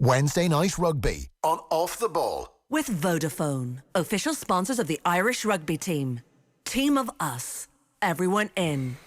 Wednesday Night Rugby on Off the Ball. With Vodafone, official sponsors of the Irish rugby team. Team of us. Everyone in.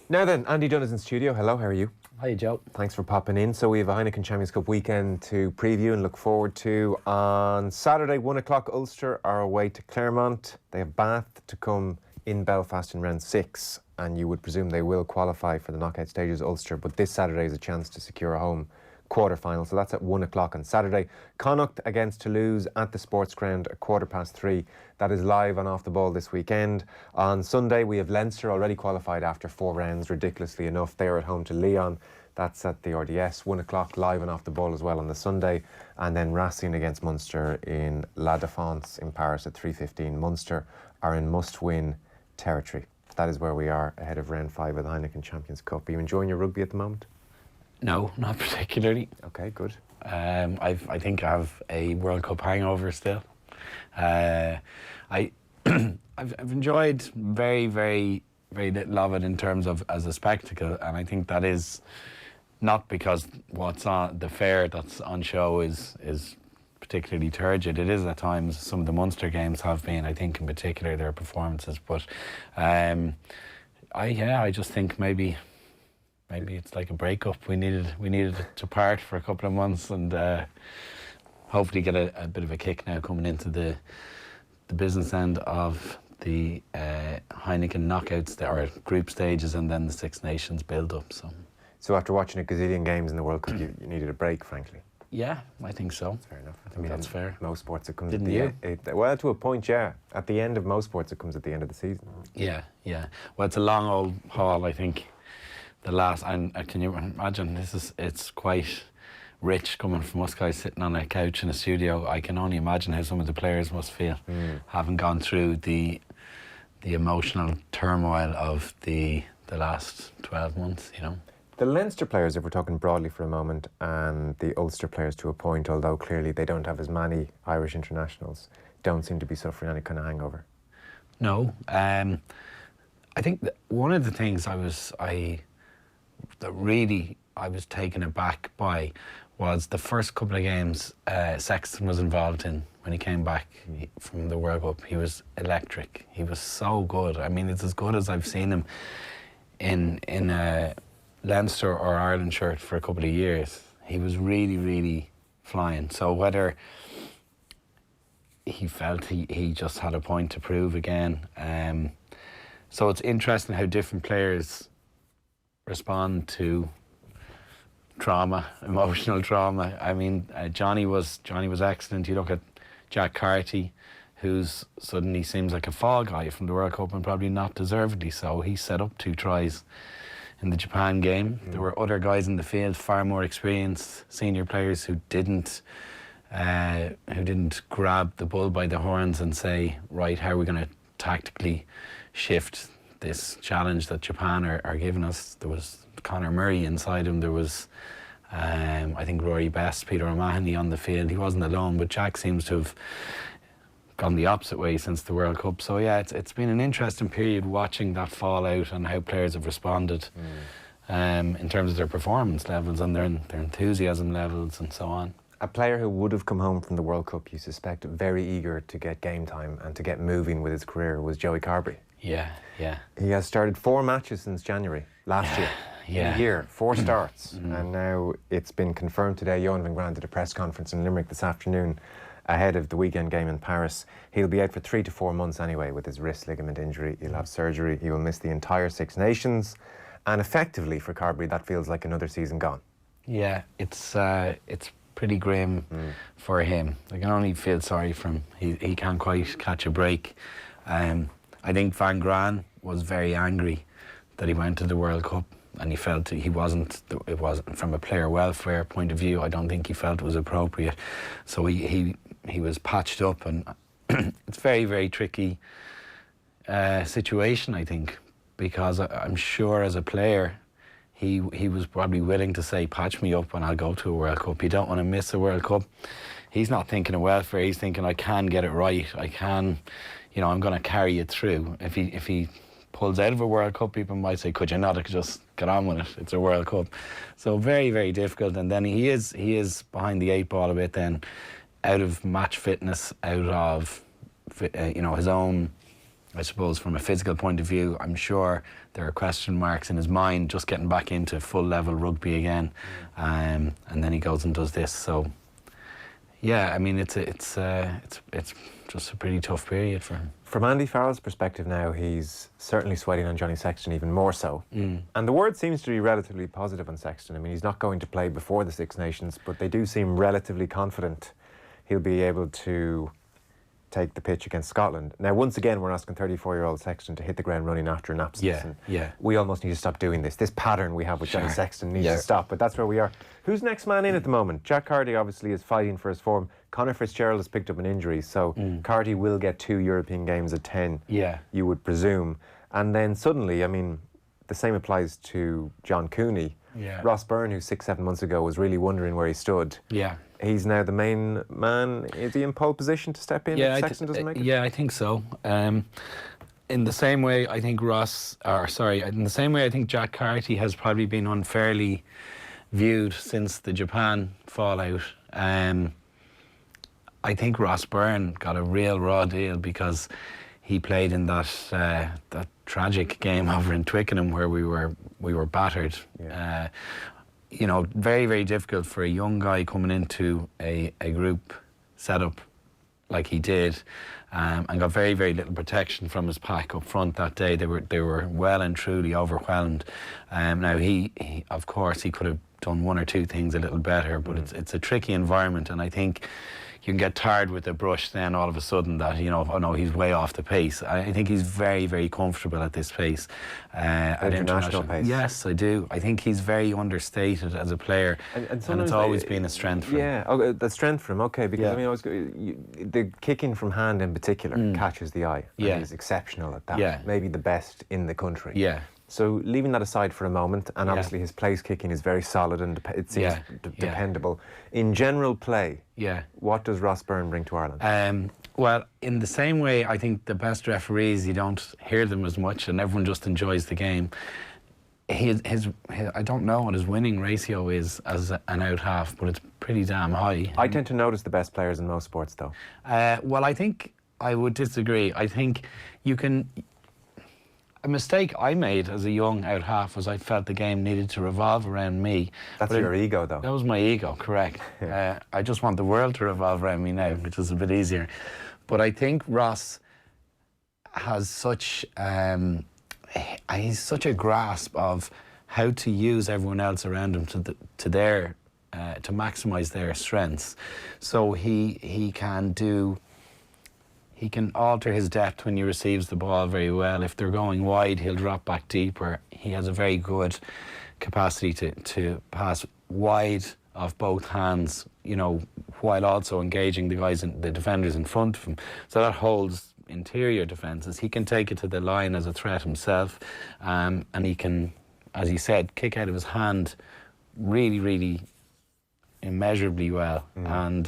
Now then, Andy Dunne is in studio. Hello, how are you? Hi, Joe. Thanks for popping in. So we have a Heineken Champions Cup weekend to preview and look forward to. On Saturday, 1 o'clock, Ulster are away to Claremont. They have Bath to come in Belfast in round 6, and you would presume they will qualify for the knockout stages, Ulster, but this Saturday is a chance to secure a home quarter-final, so that's at 1 o'clock on Saturday. Connacht against Toulouse at the Sports Ground at 3:15. That is live on Off the Ball this weekend. On Sunday, we have Leinster already qualified after 4 rounds, ridiculously enough. They are at home to Lyon. That's at the RDS, 1 o'clock live on Off the Ball as well on the Sunday. And then Racing against Munster in La Défense in Paris at 3:15. Munster are in must-win territory. That is where we are ahead of round 5 of the Heineken Champions Cup. Are you enjoying your rugby at the moment? No, not particularly. Okay, good. I think I have a World Cup hangover still. I've enjoyed very, very, very little of it in terms of as a spectacle, and I think that is not because what's on the fare that's on show is particularly turgid. It is at times. Some of the Munster games have been, I think, in particular their performances. But I just think maybe it's like a breakup. We needed to part for a couple of months, and hopefully get a bit of a kick now coming into the business end of the Heineken knockouts, or group stages, and then the Six Nations build-up. So after watching a gazillion games in the World Cup, you needed a break, frankly. Yeah, I think so. Fair enough. I think that's fair. Most sports, it comes Didn't at the you? well, to a point, yeah. At the end of most sports, it comes at the end of the season. Yeah. Well, it's a long old haul, I think. The last, and can you imagine, it's quite rich coming from us guys sitting on a couch in a studio. I can only imagine how some of the players must feel, having gone through the emotional turmoil of the last 12 months, you know. The Leinster players, if we're talking broadly for a moment, and the Ulster players to a point, although clearly they don't have as many Irish internationals, don't seem to be suffering any kind of hangover. No. I think that one of the things I was taken aback by was the first couple of games Sexton was involved in when he came back from the World Cup. He was electric. He was so good. I mean, it's as good as I've seen him in a Leinster or Ireland shirt for a couple of years. He was really, really flying. So whether he felt he just had a point to prove again. So it's interesting how different players respond to trauma, emotional trauma. I mean, Johnny was excellent. You look at Jack Carty, who's suddenly seems like a fall guy from the World Cup, and probably not deservedly so. He set up 2 tries in the Japan game. There were other guys in the field, far more experienced senior players who didn't grab the bull by the horns and say, right, how are we going to tactically shift this challenge that Japan are giving us. There was Conor Murray inside him. There was, I think, Rory Best, Peter O'Mahony on the field. He wasn't alone, but Jack seems to have gone the opposite way since the World Cup. So yeah, it's been an interesting period watching that fallout and how players have responded in terms of their performance levels and their enthusiasm levels and so on. A player who would have come home from the World Cup, you suspect, very eager to get game time and to get moving with his career, was Joey Carbery. Yeah. He has started 4 matches since January last year. In a year, 4 starts. And now it's been confirmed today. Johan van Graan did a press conference in Limerick this afternoon ahead of the weekend game in Paris. He'll be out for 3 to 4 months anyway with his wrist ligament injury. He'll have surgery. He will miss the entire Six Nations. And effectively for Carbery, that feels like another season gone. Yeah, it's pretty grim for him. I can only feel sorry for him. He can't quite catch a break. I think Van Graan was very angry that he went to the World Cup, and he felt it wasn't from a player welfare point of view. I don't think he felt it was appropriate. So he was patched up, and it's very, very tricky situation, I think, because I'm sure as a player he was probably willing to say, patch me up and I'll go to a World Cup. You don't want to miss a World Cup. He's not thinking of welfare. He's thinking, I can get it right. I can, I'm going to carry it through. If he pulls out of a World Cup, people might say, could you not just get on with it? It's a World Cup. So very, very difficult. And then he is behind the 8 ball a bit then, out of match fitness, out of his own, I suppose, from a physical point of view. I'm sure there are question marks in his mind just getting back into full level rugby again. And then he goes and does this. So yeah, I mean, it's just a pretty tough period for him. From Andy Farrell's perspective now, he's certainly sweating on Johnny Sexton even more so. And the word seems to be relatively positive on Sexton. I mean, he's not going to play before the Six Nations, but they do seem relatively confident he'll be able to take the pitch against Scotland. Now, once again, we're asking 34-year-old Sexton to hit the ground running after an absence. And we almost need to stop doing this. This pattern we have with Johnny Sexton needs to stop, but that's where we are. Who's next man in at the moment? Jack Carty obviously is fighting for his form. Conor Fitzgerald has picked up an injury, so Carty will get 2 European games at 10, you would presume. And then suddenly, I mean, the same applies to John Cooney. Ross Byrne, who 6-7 months ago was really wondering where he stood. He's now the main man. Is he in pole position to step in if Sexton doesn't make it? Yeah, I think so. In the same way, I think I think Jack Carty has probably been unfairly viewed since the Japan fallout. I think Ross Byrne got a real raw deal because he played in that tragic game over in Twickenham where we were battered. Very, very difficult for a young guy coming into a group setup like he did, and got very, very little protection from his pack up front that day. They were well and truly overwhelmed. Now he of course he could have done 1 or 2 things a little better, but it's a tricky environment, and I think you can get tired with the brush then all of a sudden that, oh no, he's way off the pace. I think he's very, very comfortable at this pace. At international pace. Yes, I do. I think he's very understated as a player, and it's always been a strength for him. Yeah, the strength for him, okay, because I mean, the kicking from hand in particular catches the eye. And he's exceptional at that. Maybe the best in the country. So leaving that aside for a moment, and obviously his place kicking is very solid and it seems dependable. In general play, what does Ross Byrne bring to Ireland? Well, in the same way, I think the best referees, you don't hear them as much and everyone just enjoys the game. His I don't know what his winning ratio is as an out half, but it's pretty damn high. I tend to notice the best players in most sports, though. Well, I think I would disagree. I think you can... A mistake I made as a young out half was I felt the game needed to revolve around me. That's your ego, though. That was my ego, correct. I just want the world to revolve around me now, which is a bit easier. But I think Ross has such he's such a grasp of how to use everyone else around him to maximise their strengths. So he can alter his depth when he receives the ball very well. If they're going wide, he'll drop back deeper. He has a very good capacity to pass wide off both hands, while also engaging the defenders in front of him. So that holds interior defences. He can take it to the line as a threat himself, and he can, as he said, kick out of his hand really, really immeasurably well. And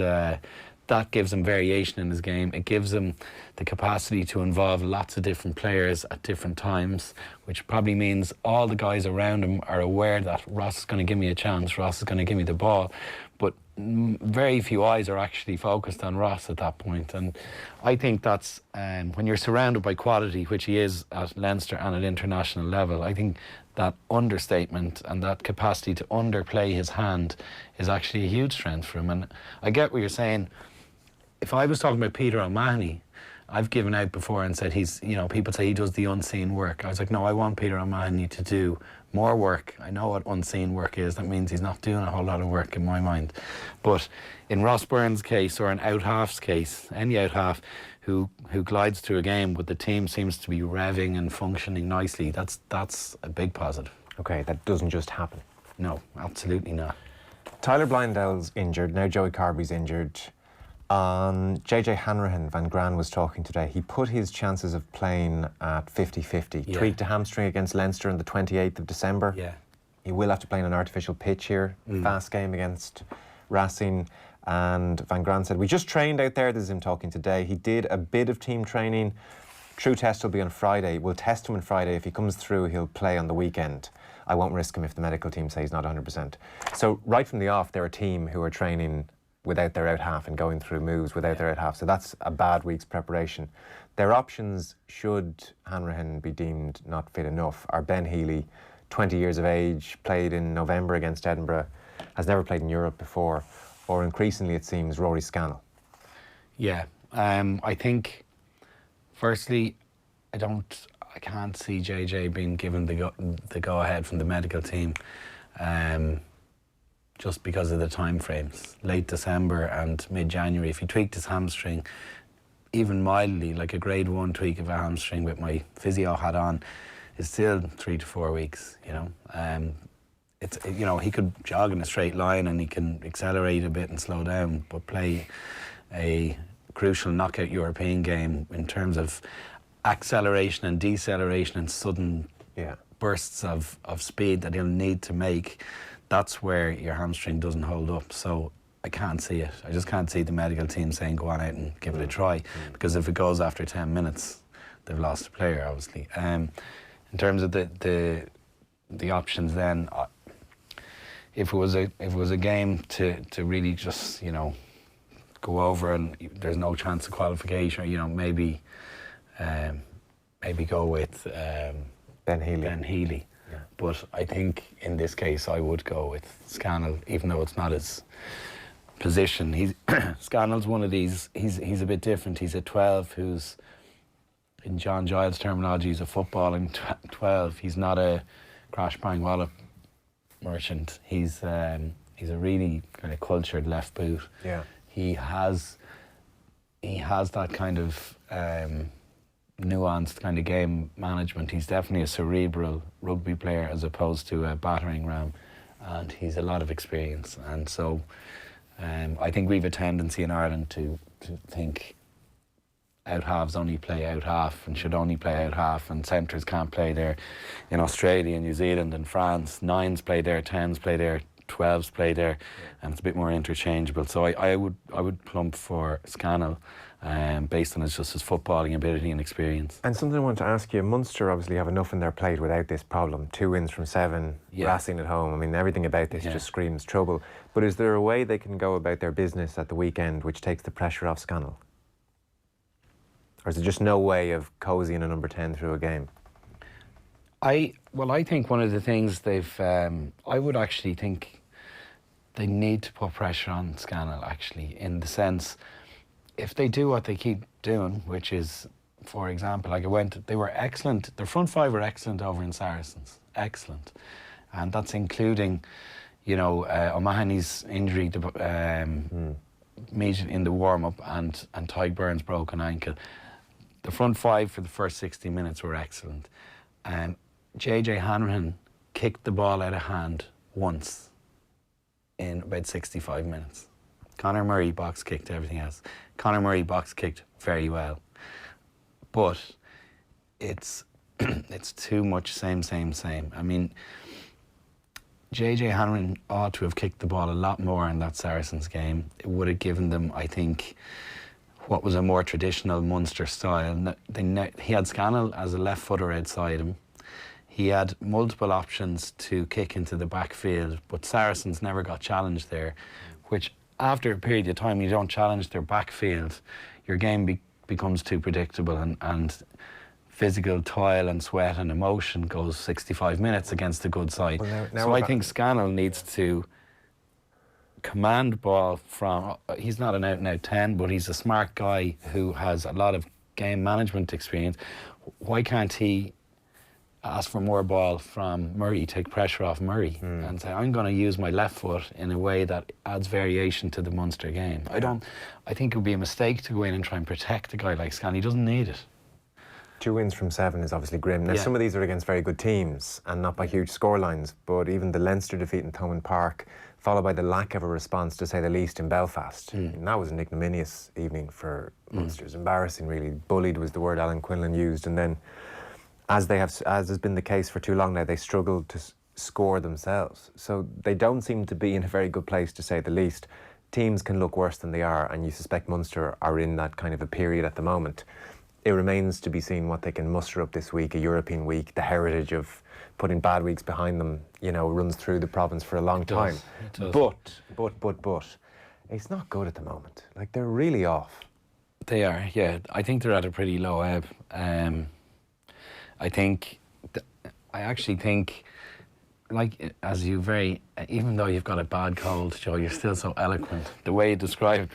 that gives him variation in his game. It gives him the capacity to involve lots of different players at different times, which probably means all the guys around him are aware that Ross is going to give me a chance, Ross is going to give me the ball. But very few eyes are actually focused on Ross at that point. And I think that's, when you're surrounded by quality, which he is at Leinster and at international level, I think that understatement and that capacity to underplay his hand is actually a huge strength for him. And I get what you're saying. If I was talking about Peter O'Mahony, I've given out before and said he's, people say he does the unseen work. I was like, no, I want Peter O'Mahony to do more work. I know what unseen work is. That means he's not doing a whole lot of work in my mind. But in Ross Byrne's case, or an out half's case, any out half who glides through a game but the team seems to be revving and functioning nicely, that's a big positive. Okay, that doesn't just happen. No, absolutely not. Tyler Blindell's injured, now Joey Carbery's injured. JJ Hanrahan, Van Gran was talking today. He put his chances of playing at 50-50. Tweaked a hamstring against Leinster on the 28th of December. He will have to play in an artificial pitch here. Fast game against Racing. And Van Gran said, we just trained out there. This is him talking today. He did a bit of team training. True test will be on Friday. We'll test him on Friday. If he comes through, he'll play on the weekend. I won't risk him if the medical team say he's not 100%. So right from the off, they're a team who are training without their out half and going through moves without their out half. So that's a bad week's preparation. Their options, should Hanrahan be deemed not fit enough, are Ben Healy, 20 years of age, played in November against Edinburgh, has never played in Europe before, or increasingly it seems Rory Scannell. Yeah, I think, firstly, I can't see JJ being given the go ahead from the medical team, just because of the time frames. Late December and mid-January, if he tweaked his hamstring, even mildly, like a grade 1 tweak of a hamstring with my physio hat on, is still 3 to 4 weeks. He could jog in a straight line and he can accelerate a bit and slow down, but play a crucial knockout European game in terms of acceleration and deceleration and sudden bursts of speed that he'll need to make, that's where your hamstring doesn't hold up. So I can't see it. I just can't see the medical team saying go on out and give it a try, because if it goes after 10 minutes, they've lost a player, obviously. In terms of the options, then, if it was a game to really just go over and there's no chance of qualification, maybe go with Ben Healy. Yeah. But I think in this case I would go with Scannell, even though it's not his position. Scannell's one of these. He's a bit different. He's a 12 who's, in John Giles' terminology, he's a footballing 12. He's not a crash bang wallop merchant. He's a really kind of cultured left boot. Yeah. He has that kind of nuanced kind of game management. He's definitely a cerebral rugby player as opposed to a battering ram, and he's a lot of experience. And so I think we've a tendency in Ireland to think out halves only play out half and should only play out half, and centres can't play there. In Australia, New Zealand and France, 9s play there, 10s play there, 12s play there, and it's a bit more interchangeable. So I would plump for Scannell, based on his footballing ability and experience. And something I want to ask you, Munster obviously have enough in their plate without this problem. 2 wins from 7, Racing at home. I mean, everything about this just screams trouble. But is there a way they can go about their business at the weekend which takes the pressure off Scannell? Or is there just no way of cozying a number 10 through a game? I think one of the things I would actually think they need to put pressure on Scannell, actually, in the sense, if they do what they keep doing, which is, for example, they were excellent. Their front 5 were excellent over in Saracens, excellent, and that's including, O'Mahony's injury in the warm up and Tyke Burns' broken ankle. The front 5 for the first 60 minutes were excellent. JJ Hanrahan kicked the ball out of hand once in about 65 minutes. Conor Murray box kicked everything else. Conor Murray box kicked very well. But it's too much same. I mean, JJ Hanrahan ought to have kicked the ball a lot more in that Saracens game. It would have given them, I think, what was a more traditional Munster style. He had Scannell as a left footer outside him. He had multiple options to kick into the backfield, but Saracens never got challenged there, which after a period of time you don't challenge their backfield, your game becomes too predictable, and physical toil and sweat and emotion goes 65 minutes against a good side. So I think Scannell needs to command ball from, he's not an out-and-out 10, but he's a smart guy who has a lot of game management experience. Why can't he ask for more ball from Murray, take pressure off Murray, and say, I'm going to use my left foot in a way that adds variation to the Munster game? I think it would be a mistake to go in and try and protect a guy like Scannell. He doesn't need it. 2 wins from 7 is obviously grim. Now, some of these are against very good teams and not by huge scorelines, but even the Leinster defeat in Thomond Park, followed by the lack of a response, to say the least, in Belfast. And that was an ignominious evening for Munster. It was embarrassing, really. Bullied was the word Alan Quinlan used. And then, as has been the case for too long now, they struggled to score themselves. So they don't seem to be in a very good place, to say the least. Teams can look worse than they are, and you suspect Munster are in that kind of a period at the moment. it remains to be seen what they can muster up this week, a European week. The heritage of putting bad weeks behind them, runs through the province for a long time. It does. But, it's not good at the moment. Like, they're really off. They are, yeah. I think they're at a pretty low ebb. I actually think, like, even though you've got a bad cold, Joe, you're still so eloquent. The way you described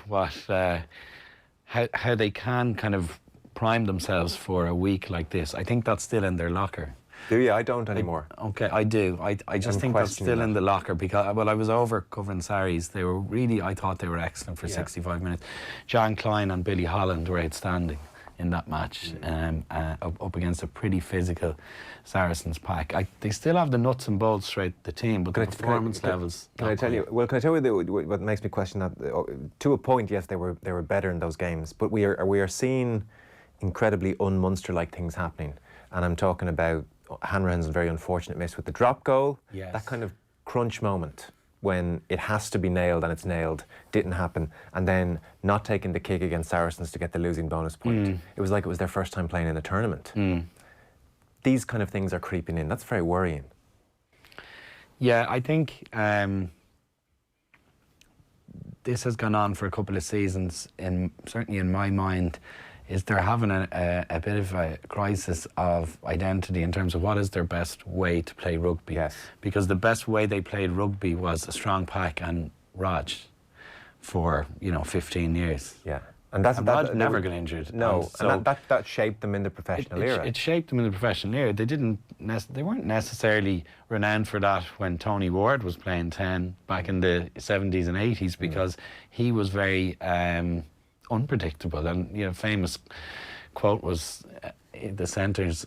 how they can kind of prime themselves for a week like this, I think that's still in their locker. Do you? I don't anymore. Okay, I do. I just think that's still in the locker because, I was over covering Sarries. They were really, I thought they were excellent for 65 minutes. John Klein and Billy Holland were outstanding in that match, up against a pretty physical Saracens pack. They still have the nuts and bolts throughout the team, but the performance levels... Can I tell you what makes me question that? To a point, yes, they were better in those games, but we are seeing incredibly un-Munster-like things happening, and I'm talking about Hanrahan's very unfortunate miss with the drop goal. Yes. That kind of crunch moment when it has to be nailed and it's nailed, didn't happen, and then not taking the kick against Saracens to get the losing bonus point. It was like it was their first time playing in a tournament. These kind of things are creeping in. That's very worrying. Yeah, I think this has gone on for a couple of seasons, certainly in my mind, is they're having a bit of a crisis of identity in terms of what is their best way to play rugby. Yes. Because the best way they played rugby was a strong pack and Raj for 15 years. Yeah. And Raj never got injured. No, and that shaped them in the professional era. It shaped them in the professional era. They weren't necessarily renowned for that when Tony Ward was playing 10 back in the 70s and 80s because he was very unpredictable. And famous quote was the centres,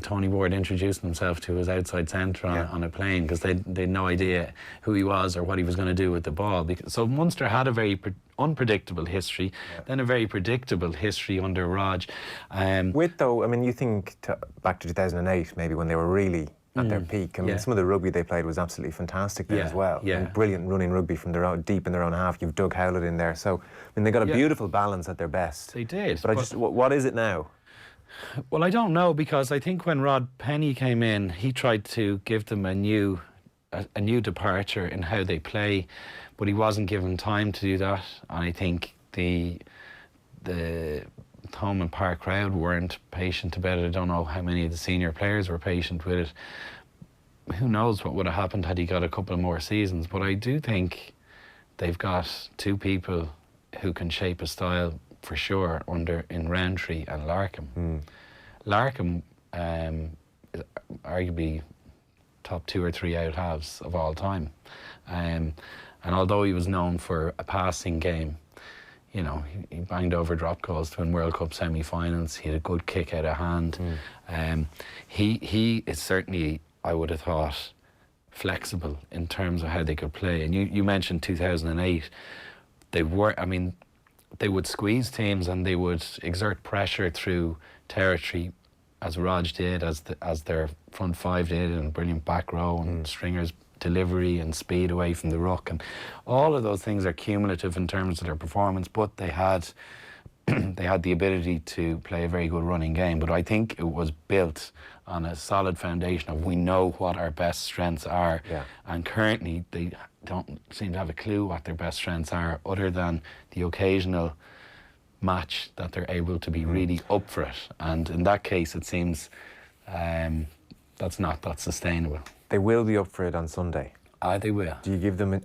Tony Ward introducing himself to his outside centre on a plane because they'd no idea who he was or what he was going to do with the ball. So Munster had a very unpredictable history, then a very predictable history under Raj. You think back to 2008 maybe when they were really at their peak. Some of the rugby they played was absolutely fantastic then as well. Yeah. And brilliant running rugby from deep in their own half. You've Doug Howlett in there. So, they got a beautiful balance at their best. They did. But what is it now? Well, I don't know because I think when Rod Penny came in, he tried to give them a new departure in how they play, but he wasn't given time to do that. And I think the Thomond Park crowd weren't patient about it. I don't know how many of the senior players were patient with it. Who knows what would have happened had he got a couple of more seasons. But I do think they've got two people who can shape a style for sure in Rowntree and Larkham. Larkham is arguably top 2 or 3 out halves of all time. And although he was known for a passing game, he banged over drop goals to win World Cup semi-finals. He had a good kick out of hand. He is certainly, I would have thought, flexible in terms of how they could play. And you mentioned 2008. They would squeeze teams and they would exert pressure through territory, as Raj did, as their front five did, and brilliant back row and Stringer's delivery and speed away from the ruck, and all of those things are cumulative in terms of their performance. But they had the ability to play a very good running game. But I think it was built on a solid foundation of we know what our best strengths are, and currently they don't seem to have a clue what their best strengths are, other than the occasional match that they're able to be really up for it. And in that case, it seems that's not that sustainable. They will be up for it on Sunday. They will. Do you give them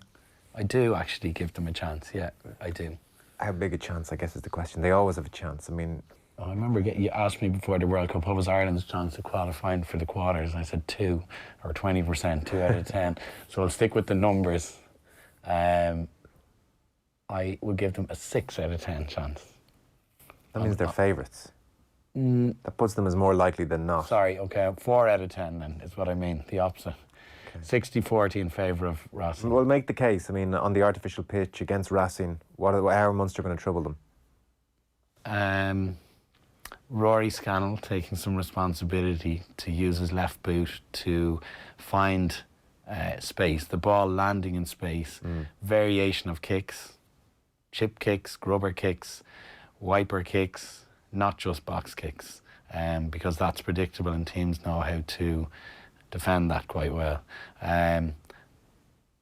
I do actually give them a chance, yeah, I do. How big a chance, I guess, is the question. They always have a chance. I remember you asked me before the World Cup, what was Ireland's chance of qualifying for the quarters? And I said 2 or 20%, 2 out of 10. So I'll stick with the numbers. I would give them a 6 out of 10 chance. That means they're favourites. That puts them as more likely than not. Sorry, okay, 4 out of 10 then is what I mean, the opposite. 60-40 in favour of Racing. Well, make the case. On the artificial pitch against Racing, how are Munster going to trouble them? Rory Scannell taking some responsibility to use his left boot to find space, the ball landing in space, variation of kicks, chip kicks, grubber kicks, wiper kicks, not just box kicks, because that's predictable and teams know how to defend that quite well.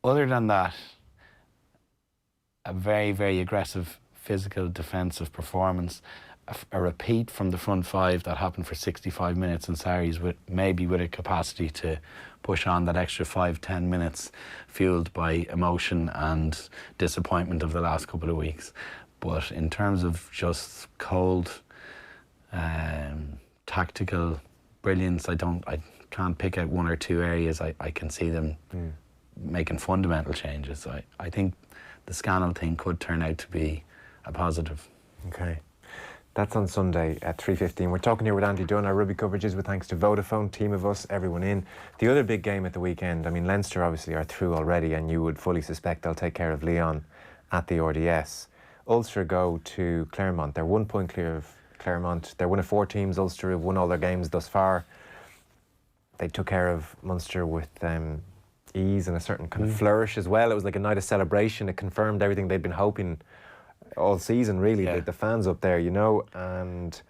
Other than that, a very, very aggressive physical defensive performance, a repeat from the front five that happened for 65 minutes in Sarries, with a capacity to push on that extra 5-10 minutes, fueled by emotion and disappointment of the last couple of weeks. But in terms of just cold tactical brilliance, I can't pick out one or two areas. I can see them making fundamental changes. I think the Scannell thing could turn out to be a positive. Okay. That's on Sunday at 3:15. We're talking here with Andy Dunne. Our rugby coverage is with thanks to Vodafone, Team of Us, everyone in. The other big game at the weekend, I mean, Leinster obviously are through already, and you would fully suspect they'll take care of Leon at the RDS. Ulster go to Claremont. They're 1 point clear of Claremont. They're one of 4 teams. Ulster have won all their games thus far. They took care of Munster with ease and a certain kind of flourish as well. It was like a night of celebration. It confirmed everything they'd been hoping all season, really. Yeah. The fans up there, you know, and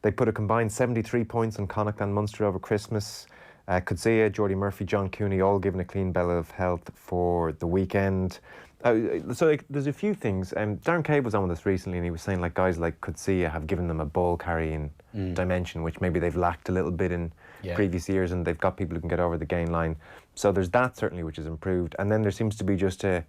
they put a combined 73 points on Connacht and Munster over Christmas. Coetzee, Jordy Murphy, John Cooney, all given a clean bill of health for the weekend. There's a few things. Darren Cave was on with us recently, and he was saying, like, guys like Coetzee have given them a ball carrying dimension, which maybe they've lacked a little bit in previous years, and they've got people who can get over the gain line. So there's that certainly, which has improved. And then there seems to be just a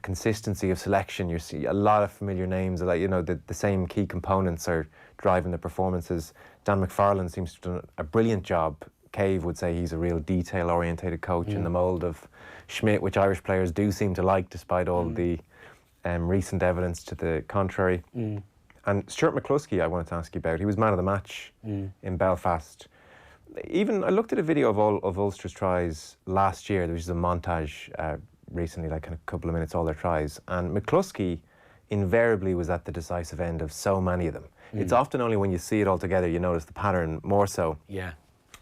consistency of selection. You see a lot of familiar names, like, you know, the same key components are driving the performances. Dan McFarlane seems to have done a brilliant job. Cave would say he's a real detail-orientated coach in the mould of Schmidt, which Irish players do seem to like, despite all the recent evidence to the contrary. And Stuart McCluskey, I wanted to ask you about. He was man of the match in Belfast. Even I looked at a video of Ulster's tries last year. There was a montage recently, like a couple of minutes, all their tries. And McCluskey invariably was at the decisive end of so many of them. It's often only when you see it all together you notice the pattern more so. Yeah.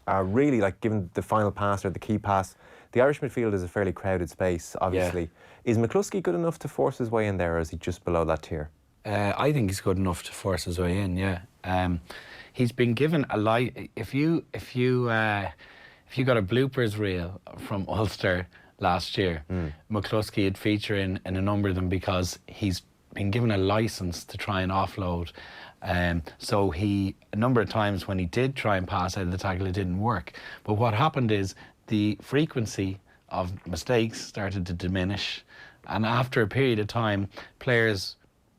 Really, like, given the final pass or the key pass, the Irish midfield is a fairly crowded space, obviously. Yeah. Is McCluskey good enough to force his way in there, or is he just below that tier? I think he's good enough to force his way in, yeah. He's been given a light. If you got a bloopers reel from Ulster last year, McCluskey would feature in a number of them, because he's been given a licence to try and offload. So a number of times when he did try and pass out of the tackle, it didn't work. But what happened is the frequency of mistakes started to diminish. And after a period of time,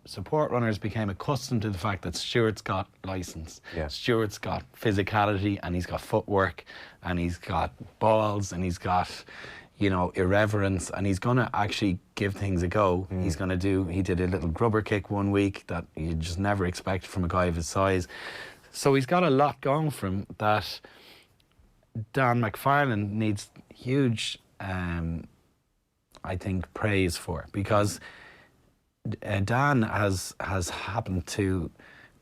support runners became accustomed to the fact that Stuart's got licence. Yeah. Stuart's got physicality, and he's got footwork, and he's got balls, and he's got, you know, irreverence, and he's going to actually give things a go. He did a little grubber kick one week that you just never expect from a guy of his size. So he's got a lot going for him that Dan McFarlane needs huge, I think, praise for, because Dan has happened to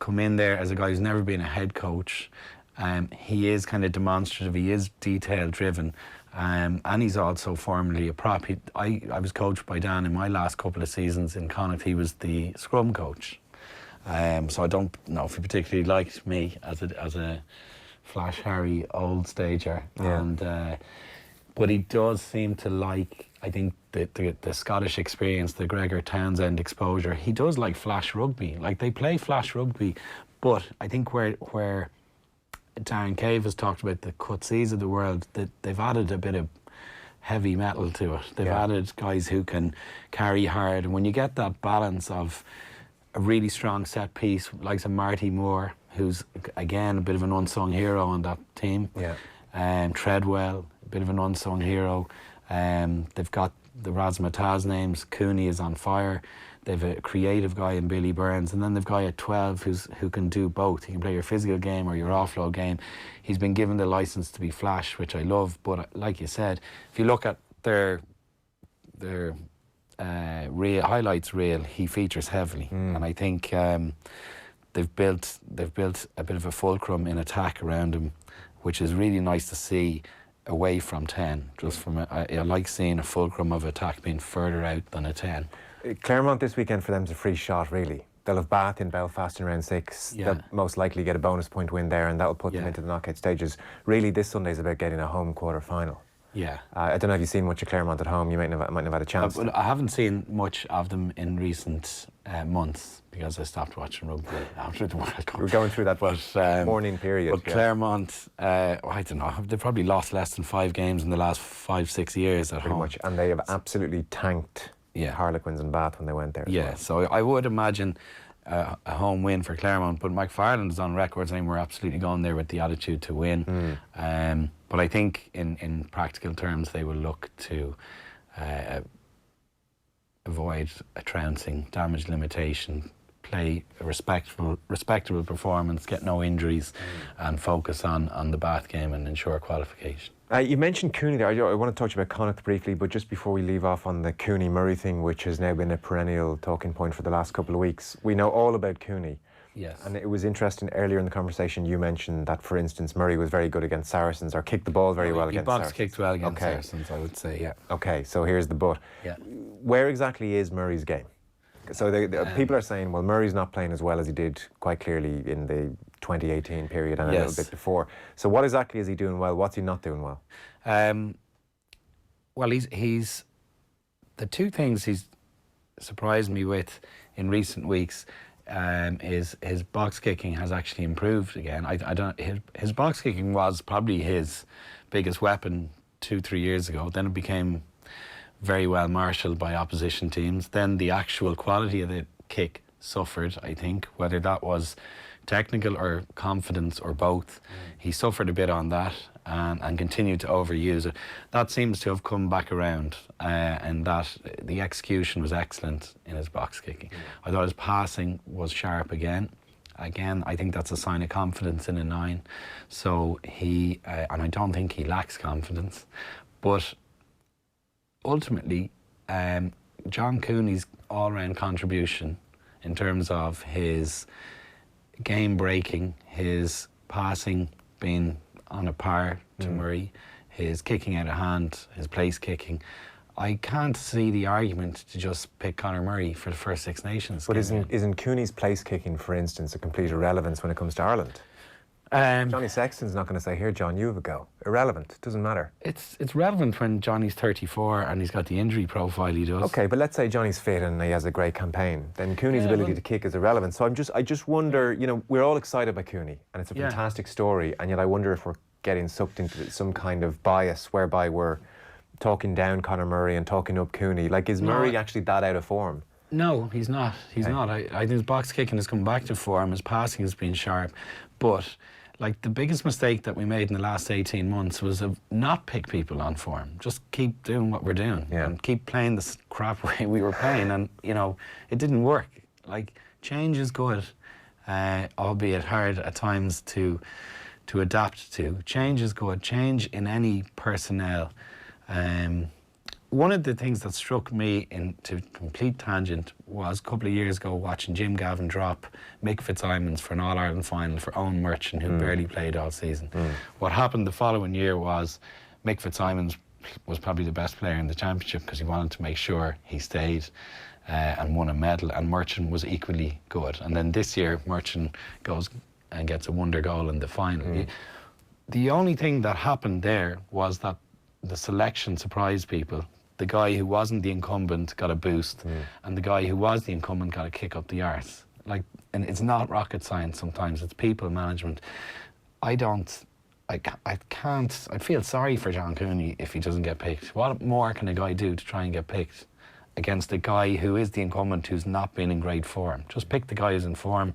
come in there as a guy who's never been a head coach. He is kind of demonstrative, he is detail driven. And he's also formerly a prop. I was coached by Dan in my last couple of seasons in Connacht. He was the scrum coach. So I don't know if he particularly liked me as a flash Harry old stager. Yeah. But he does seem to like, I think, the Scottish experience, the Gregor Townsend exposure. He does like flash rugby. Like, they play flash rugby, but I think where Darren Cave has talked about the Coetzees of the world, that they've added a bit of heavy metal to it. They've added guys who can carry hard, and when you get that balance of a really strong set piece, like Marty Moore, who's again a bit of an unsung hero on that team. Treadwell, a bit of an unsung hero. They've got the razzmatazz names. Cooney is on fire. They've a creative guy in Billy Burns, and then they've a guy at 12 who can do both. He can play your physical game or your offload game. He's been given the licence to be flash, which I love. But like you said, if you look at their highlights reel, he features heavily, and I think they've built a bit of a fulcrum in attack around him, which is really nice to see away from 10. Just from I like seeing a fulcrum of attack being further out than a 10. Claremont this weekend for them is a free shot, really. They'll have Bath in Belfast in round 6. Yeah. They'll most likely get a bonus point win there, and that'll put them into the knockout stages. Really, this Sunday's about getting a home quarter-final. Yeah. I don't know if you've seen much of Claremont at home. You might not have had a chance. I haven't seen much of them in recent months because I stopped watching rugby after the World Cup. We're going through that morning period. But Claremont, I don't know, they've probably lost less than 5 games in the last 5-6 years at home. Pretty much, and they have absolutely tanked Harlequins and Bath when they went there. Yeah, so I would imagine a home win for Claremont, but McFarland is on record saying we're absolutely going there with the attitude to win. But I think in practical terms they will look to avoid a trouncing, damage limitation, play a respectable performance, get no injuries, and focus on the Bath game and ensure qualification. You mentioned Cooney there. I want to talk to you about Connacht briefly, but just before we leave off on the Cooney-Murray thing, which has now been a perennial talking point for the last couple of weeks, we know all about Cooney. Yes. And it was interesting earlier in the conversation you mentioned that, for instance, Murray was very good against Saracens, or kicked the ball very well against Saracens. He box kicked well against Saracens, I would say, yeah. Okay, so here's the but. Yeah. Where exactly is Murray's game? So people are saying, well, Murray's not playing as well as he did quite clearly in the 2018 period and a little bit before. So what exactly is he doing well? What's he not doing well? Well, he's the two things he's surprised me with in recent weeks is his box kicking has actually improved again. His box kicking was probably his biggest weapon 2-3 years ago. Then it became very well marshalled by opposition teams. Then the actual quality of the kick suffered, I think, whether that was technical or confidence or both. He suffered a bit on that and continued to overuse it. That seems to have come back around, and that the execution was excellent in his box kicking. I thought his passing was sharp again. Again, I think that's a sign of confidence in a 9. So he, and I don't think he lacks confidence, but ultimately, John Cooney's all-round contribution in terms of his game breaking, his passing being on a par to Murray, his kicking out of hand, his place kicking, I can't see the argument to just pick Conor Murray for the first Six Nations. But isn't Cooney's place kicking, for instance, a complete irrelevance when it comes to Ireland? Johnny Sexton's not going to say, here, John, you have a go. Irrelevant. Doesn't matter. It's relevant when Johnny's 34 and he's got the injury profile he does. Okay, but let's say Johnny's fit and he has a great campaign. Then Cooney's ability to kick is irrelevant. So I just wonder, you know, we're all excited by Cooney and it's a fantastic story, and yet I wonder if we're getting sucked into some kind of bias whereby we're talking down Conor Murray and talking up Cooney. Like, is Murray actually that out of form? No, he's not. He's not. I think his box kicking has come back to form. His passing has been sharp. But, like, the biggest mistake that we made in the last 18 months was to not pick people on form. Just keep doing what we're doing and keep playing this crap way we were playing. And, you know, it didn't work. Like, change is good, albeit hard at times to adapt to. Change is good. Change in any personnel. One of the things that struck me into complete tangent was a couple of years ago watching Jim Gavin drop Mick Fitzsimons for an All-Ireland final for Owen Merchant, who barely played all season. What happened the following year was Mick Fitzsimons was probably the best player in the championship because he wanted to make sure he stayed and won a medal, and Merchant was equally good. And then this year Merchant goes and gets a wonder goal in the final. The only thing that happened there was that the selection surprised people. The guy who wasn't the incumbent got a boost, and the guy who was the incumbent got a kick up the arse. Like, and it's not rocket science sometimes, it's people management. I feel sorry for John Cooney if he doesn't get picked. What more can a guy do to try and get picked against a guy who is the incumbent who's not been in great form? Just pick the guy who's in form,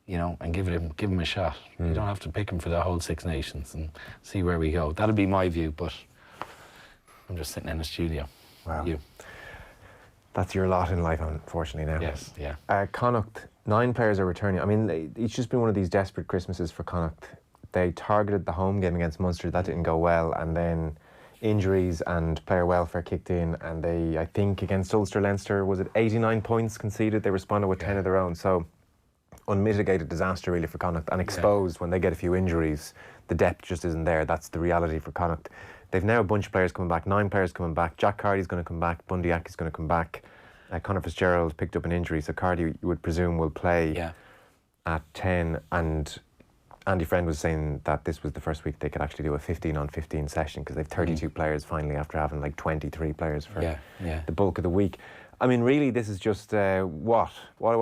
you know, and give him a shot. You don't have to pick him for the whole Six Nations and see where we go. That'll be my view, but I'm just sitting in the studio. Wow. You. That's your lot in life, unfortunately, now. Yes, yeah. Connacht, 9 players are returning. I mean, it's just been one of these desperate Christmases for Connacht. They targeted the home game against Munster. That didn't go well. And then injuries and player welfare kicked in. And they, I think, against Ulster Leinster, was it 89 points conceded? They responded with 10 of their own. So, unmitigated disaster, really, for Connacht. And exposed when they get a few injuries. The depth just isn't there. That's the reality for Connacht. They've now a bunch of players coming back, 9 players coming back. Jack Carty's going to come back, Bundy Aki's going to come back. Conor Fitzgerald picked up an injury, so Cardi, you would presume, will play at 10. And Andy Friend was saying that this was the first week they could actually do a 15-on-15 session because they've 32 players finally after having like 23 players for the bulk of the week. I mean, really, this is just what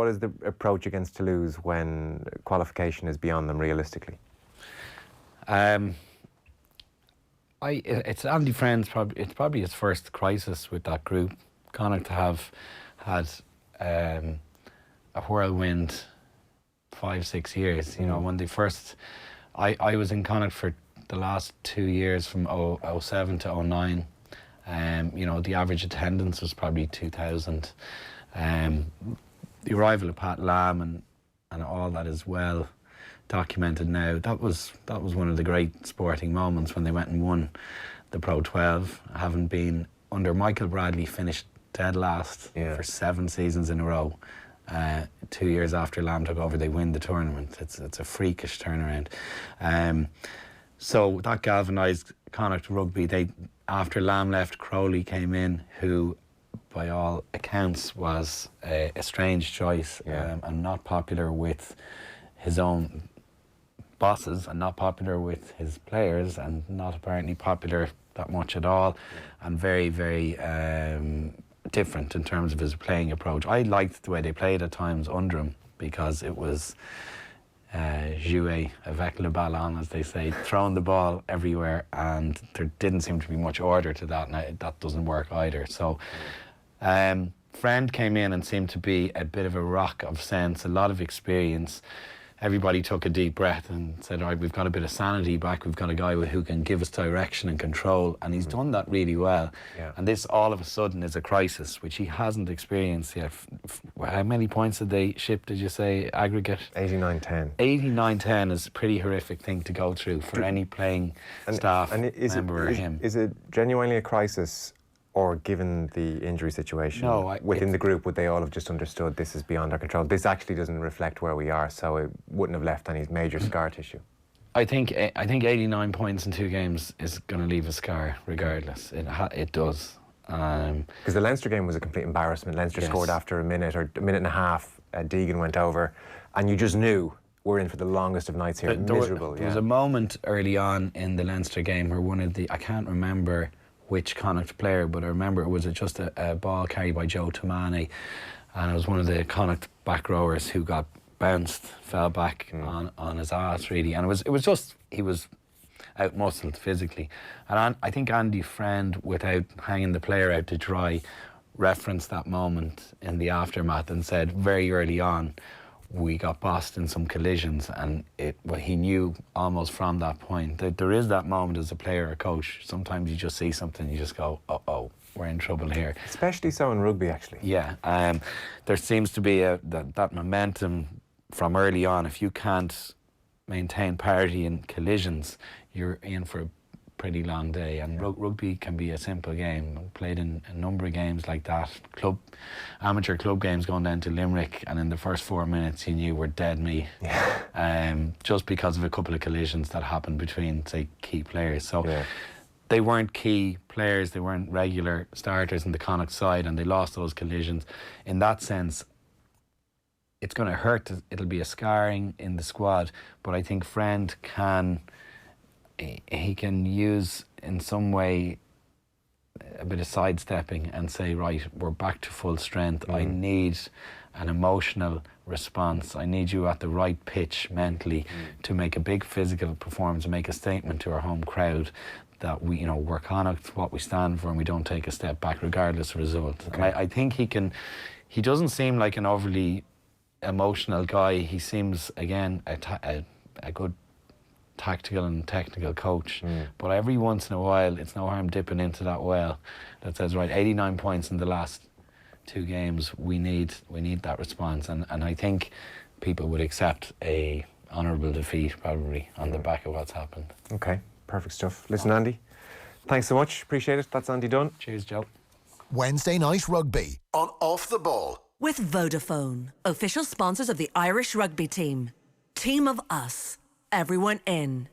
is the approach against Toulouse when qualification is beyond them realistically? It's Andy Friend's it's probably his first crisis with that group. Connacht to have had a whirlwind 5-6 years. You know, when they first, I was in Connacht for the last 2 years from 07 to 09. You know, the average attendance was probably 2,000. The arrival of Pat Lam and all that is well documented now. That was one of the great sporting moments when they went and won the Pro 12, having been under Michael Bradley finished dead last for 7 seasons in a row. 2 years after Lam took over, they win the tournament. It's a freakish turnaround. So that galvanised Connacht rugby. After Lam left, Crowley came in, who, by all accounts, was a strange choice and not popular with his own bosses and not popular with his players and not apparently popular that much at all, and very, very different in terms of his playing approach. I liked the way they played at times under him because it was jouer avec le ballon, as they say, throwing the ball everywhere, and there didn't seem to be much order to that, and that doesn't work either. So Friend came in and seemed to be a bit of a rock of sense, a lot of experience. Everybody took a deep breath and said, all right, we've got a bit of sanity back. We've got a guy who can give us direction and control. And he's done that really well. Yeah. And this, all of a sudden, is a crisis, which he hasn't experienced yet. How many points did they ship, did you say, aggregate? 89-10. 89-10 is a pretty horrific thing to go through for any playing staff member or him. Is it genuinely a crisis? Or given the injury situation within the group, would they all have just understood this is beyond our control? This actually doesn't reflect where we are, so it wouldn't have left any major scar tissue. I think 89 points in 2 games is going to leave a scar regardless. It does. Because the Leinster game was a complete embarrassment. Leinster scored after a minute or a minute and a half. Deegan went over, and you just knew we're in for the longest of nights here. Miserable. There was a moment early on in the Leinster game where one of the, I can't remember which Connacht player, but I remember it was just a ball carried by Joe Tamani, and it was one of the Connacht back rowers who got bounced, fell back on his ass really, and it was just, he was out-muscled physically. And I think Andy Friend, without hanging the player out to dry, referenced that moment in the aftermath and said very early on, we got bossed in some collisions, and he knew almost from that point that there is that moment as a player or coach. Sometimes you just see something, you just go, uh-oh, we're in trouble here. Especially so in rugby, actually. Yeah, there seems to be that momentum from early on. If you can't maintain parity in collisions, you're in for a pretty long day. And rugby can be a simple game. I played in a number of games like that. Amateur club games going down to Limerick, and in the first 4 minutes you knew we're dead meat. Just because of a couple of collisions that happened between, say, key players. So they weren't key players, they weren't regular starters in the Connacht side, and they lost those collisions. In that sense, it's going to hurt. It'll be a scarring in the squad, but I think Friend can use in some way a bit of sidestepping and say, right, we're back to full strength. I need an emotional response. I need you at the right pitch mentally to make a big physical performance and make a statement to our home crowd that we're Connacht, what we stand for, and we don't take a step back regardless of result. Okay. And I think he doesn't seem like an overly emotional guy. He seems, again, a good tactical and technical coach, but every once in a while it's no harm dipping into that well that says, right, 89 points in the last 2 games, we need that response, and I think people would accept a honourable defeat probably on the back of what's happened. Okay, perfect stuff. Listen, Andy, thanks so much, appreciate it. That's Andy Dunne. Cheers, Joe. Wednesday night rugby on Off the Ball with Vodafone, official sponsors of the Irish rugby team. Team of us. Everyone in.